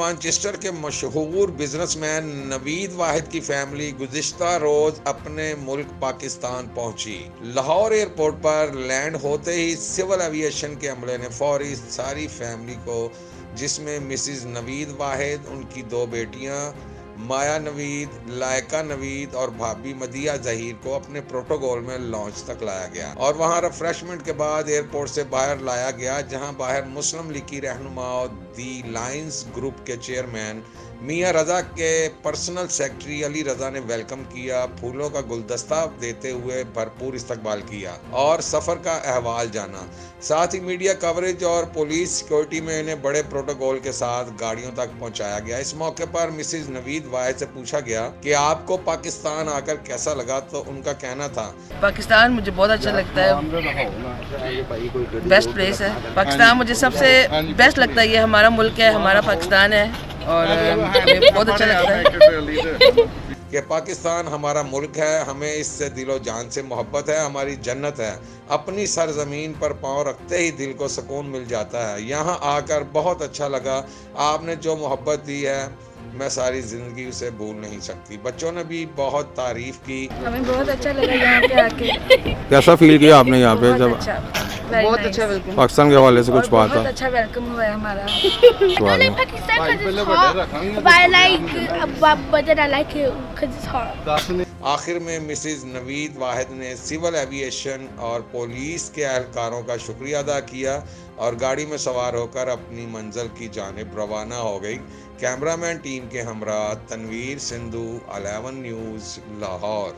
Manchester के मशहूर businessman Naveed वाहिद की फैमिली गुज़िश्ता रोज अपने मुल्क पाकिस्तान पहुंची। लाहौर एयरपोर्ट पर लैंड होते ही सिविल एविएशन के अमले ने फौरी सारी फैमिली को, जिसमें मिसिज नवीद वाहिद, उनकी 2 बेटियां माया नवीद, लायका नवीद और भाभी मदिया जहीर को अपने प्रोटोकॉल में लॉन्च तक लाया गया और वहां रिफ्रेशमेंट के बाद एयरपोर्ट से बाहर लाया गया, जहां बाहर मुस्लिम लीग की रहनुमा और दी लायंस ग्रुप के चेयरमैन मियां रजा के पर्सनल सेक्रेटरी अली रजा ने वेलकम किया, फूलों का गुलदस्ता देते हुए भरपूर इस्तकबाल किया और सफर का अहवाल जाना। साथ ही मीडिया कवरेज और पुलिस सिक्योरिटी में इन्हें बड़े प्रोटोकॉल के साथ गाड़ियों तक पहुंचाया गया। इस मौके पर मिसिज नवीद वाहिद से पूछा गया कि आपको पाकिस्तान आकर कैसा लगा, तो उनका कहना था, पाकिस्तान मुझे बहुत अच्छा लगता है, बेस्ट प्लेस है। पाकिस्तान मुझे सबसे बेस्ट लगता है, ये हमारा मुल्क है, हमारा पाकिस्तान है और मुझे बहुत अच्छा लगता है कि पाकिस्तान हमारा मुल्क है, हमें इससे दिलो जान से मोहब्बत है, हमारी जन्नत है। अपनी सरजमीन पर पांव रखते ही दिल को सुकून मिल जाता है। यहाँ आकर बहुत अच्छा लगा, आपने जो मोहब्बत दी है मैं सारी ज़िंदगी उसे भूल नहीं सकती। बच्चों ने भी बहुत तारीफ की। हमें बहुत अच्छा लगा यहाँ पे आके। कैसा फील किया आपने यहाँ पे जब बहुत अच्छा वेलकम, पाकिस्तान के हवाले से कुछ बात बहुत अच्छा वेलकम हुआ है हमारा। आखिर में मिसिज नवीद वाहिद ने सिविल एविएशन और पुलिस के एहलकारों का शुक्रिया अदा किया और गाड़ी में सवार होकर अपनी मंजिल की जानिब रवाना हो गई। कैमरामैन टीम के हमरा तनवीर सिंधु, 11 न्यूज़, लाहौर।